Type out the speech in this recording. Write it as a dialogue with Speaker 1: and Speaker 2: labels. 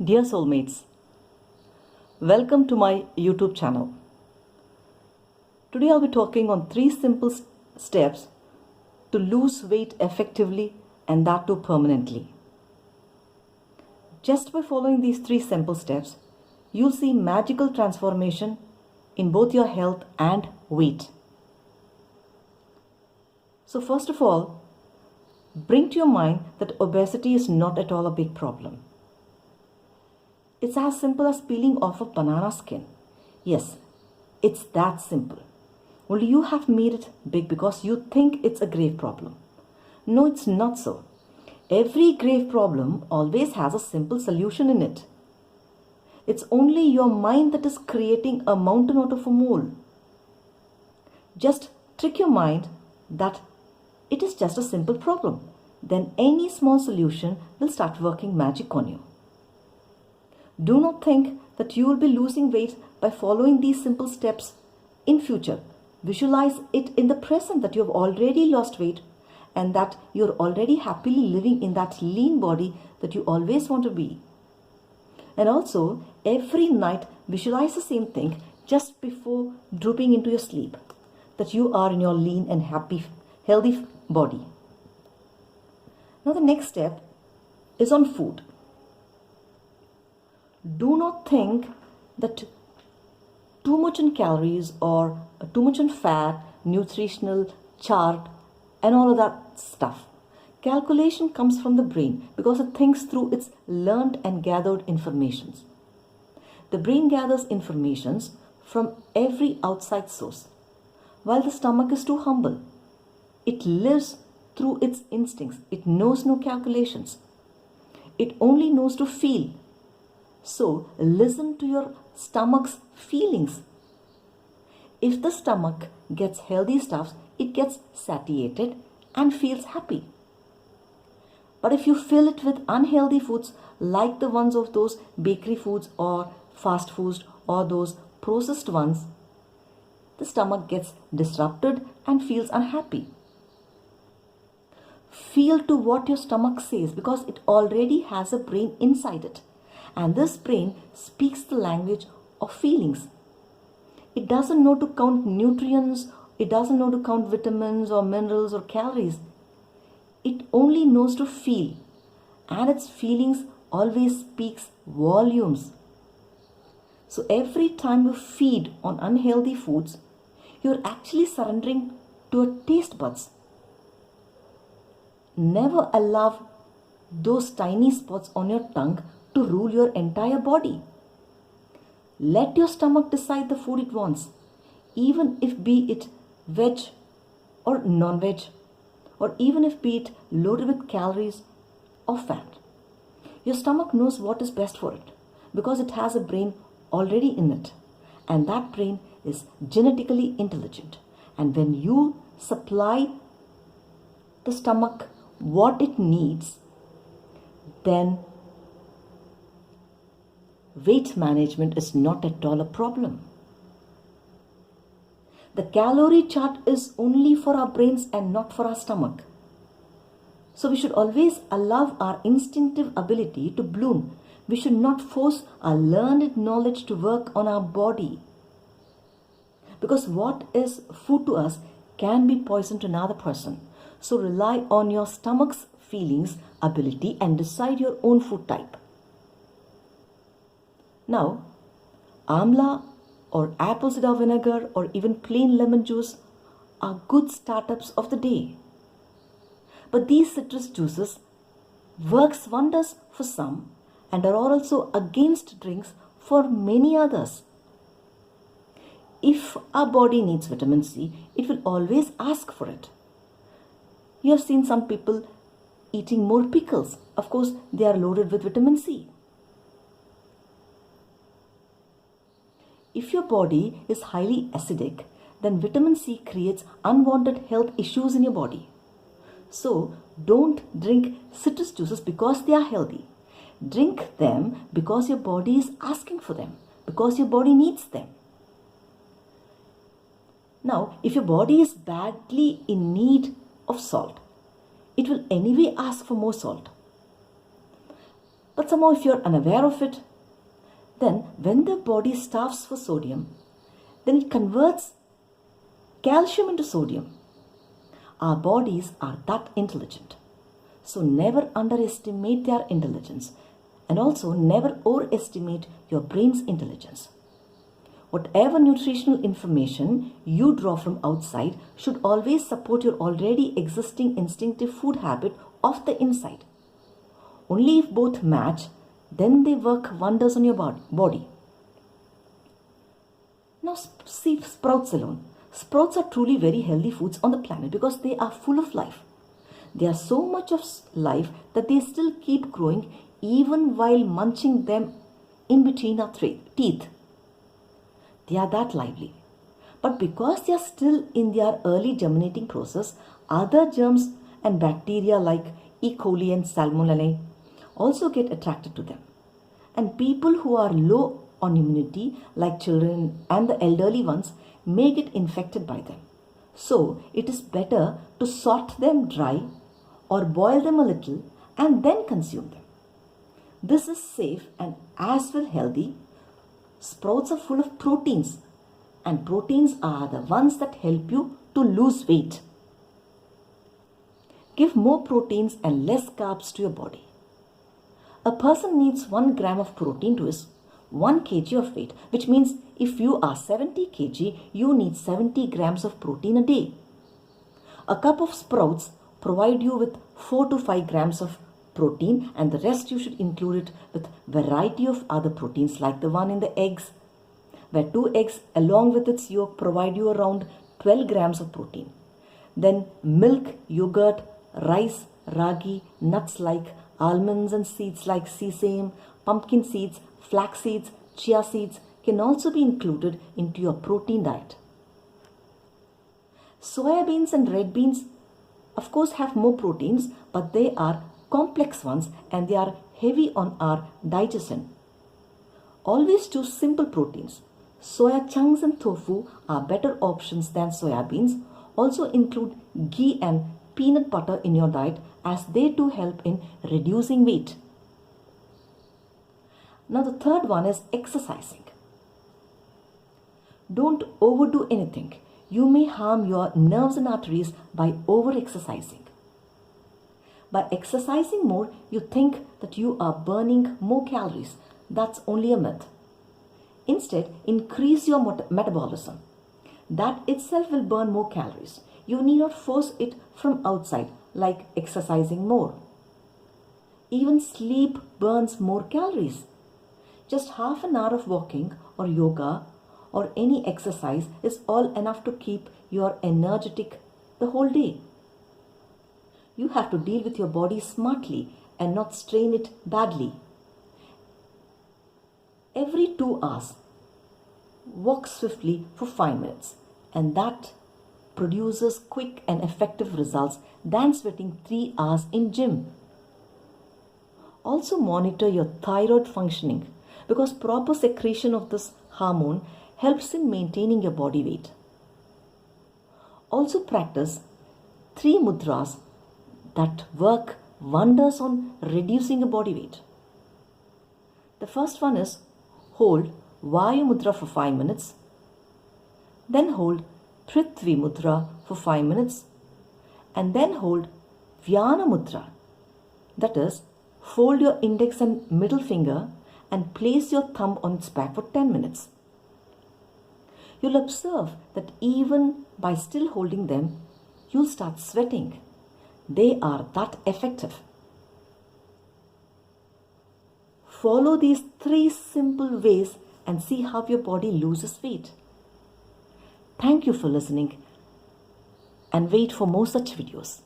Speaker 1: Dear soulmates, welcome to my YouTube channel. Today I'll be talking on 3 simple steps to lose weight effectively and that too permanently. Just by following these 3 simple steps, you'll see magical transformation in both your health and weight. So first of all, bring to your mind that obesity is not at all a big problem. It's as simple as peeling off a banana skin. Yes, it's that simple. Only you have made it big because you think it's a grave problem. No, it's not so. Every grave problem always has a simple solution in it. It's only your mind that is creating a mountain out of a mole. Just trick your mind that it is just a simple problem. Then any small solution will start working magic on you. Do not think that you will be losing weight by following these simple steps in future. Visualize it in the present that you have already lost weight and that you're already happily living in that lean body that you always want to be. And also, every night visualize the same thing just before dropping into your sleep, that you are in your lean and happy, healthy body. Now the next step is on food. Do not think that too much in calories or too much in fat, nutritional chart and all of that stuff. Calculation comes from the brain because it thinks through its learned and gathered informations. The brain gathers informations from every outside source, while the stomach is too humble. It lives through its instincts. It knows no calculations. It only knows to feel. So listen to your stomach's feelings. If the stomach gets healthy stuffs, it gets satiated and feels happy. But if you fill it with unhealthy foods like the ones of those bakery foods or fast foods or those processed ones, the stomach gets disrupted and feels unhappy. Feel to what your stomach says because it already has a brain inside it. And this brain speaks the language of feelings. It doesn't know to count nutrients, it doesn't know to count vitamins or minerals or calories. It only knows to feel, and its feelings always speaks volumes. So every time you feed on unhealthy foods, you're actually surrendering to your taste buds. Never allow those tiny spots on your tongue to rule your entire body. Let your stomach decide the food it wants, even if be it veg or non-veg, or even if be it loaded with calories or fat. Your stomach knows what is best for it because it has a brain already in it, and that brain is genetically intelligent. And when you supply the stomach what it needs, then weight management is not at all a problem. The calorie chart is only for our brains and not for our stomach. So we should always allow our instinctive ability to bloom. We should not force our learned knowledge to work on our body. Because what is food to us can be poison to another person. So rely on your stomach's feelings, ability and decide your own food type. Now, amla or apple cider vinegar or even plain lemon juice are good startups of the day. But these citrus juices works wonders for some and are also against drinks for many others. If our body needs vitamin C, it will always ask for it. You have seen some people eating more pickles. Of course, they are loaded with vitamin C. If your body is highly acidic, then vitamin C creates unwanted health issues in your body. So, don't drink citrus juices because they are healthy. Drink them because your body is asking for them, because your body needs them. Now, if your body is badly in need of salt, it will anyway ask for more salt. But somehow if you're unaware of it, then when the body starves for sodium, then it converts calcium into sodium. Our bodies are that intelligent. So never underestimate their intelligence, and also never overestimate your brain's intelligence. Whatever nutritional information you draw from outside should always support your already existing instinctive food habit of the inside. Only if both match, then they work wonders on your body. Now see sprouts alone. Sprouts are truly very healthy foods on the planet because they are full of life. They are so much of life that they still keep growing even while munching them in between our teeth. They are that lively. But because they are still in their early germinating process, other germs and bacteria like E. coli and Salmonella also get attracted to them. And people who are low on immunity, like children and the elderly ones, may get infected by them. So it is better to sort them dry or boil them a little and then consume them. This is safe and as well healthy. Sprouts are full of proteins, and proteins are the ones that help you to lose weight. Give more proteins and less carbs to your body. A person needs 1 gram of protein to his 1 kg of weight, which means if you are 70 kg, you need 70 grams of protein a day. A cup of sprouts provide you with 4 to 5 grams of protein, and the rest you should include it with variety of other proteins like the one in the eggs, where 2 eggs along with its yolk provide you around 12 grams of protein. Then milk, yogurt, rice, ragi, nuts like almonds and seeds like sesame, pumpkin seeds, flax seeds, chia seeds can also be included into your protein diet. Soya beans and red beans of course have more proteins, but they are complex ones and they are heavy on our digestion. Always choose simple proteins. Soya chunks and tofu are better options than soya beans. Also include ghee and peanut butter in your diet as they too help in reducing weight. Now the third one is exercising. Don't overdo anything. You may harm your nerves and arteries by over-exercising. By exercising more, you think that you are burning more calories. That's only a myth. Instead, increase your metabolism. That itself will burn more calories. You need not force it from outside, like exercising more. Even sleep burns more calories. Just half an hour of walking or yoga or any exercise is all enough to keep you energetic the whole day. You have to deal with your body smartly and not strain it badly. Every 2 hours, walk swiftly for 5 minutes, and that produces quick and effective results than sweating 3 hours in gym. Also monitor your thyroid functioning because proper secretion of this hormone helps in maintaining your body weight. Also practice 3 mudras that work wonders on reducing your body weight. The first one is hold Vayu Mudra for 5 minutes, then hold Prithvi Mudra for 5 minutes, and then hold Vyana Mudra. That is, fold your index and middle finger and place your thumb on its back for 10 minutes. You'll observe that even by still holding them, you'll start sweating. They are that effective. Follow these 3 simple ways and see how your body loses weight. Thank you for listening and wait for more such videos.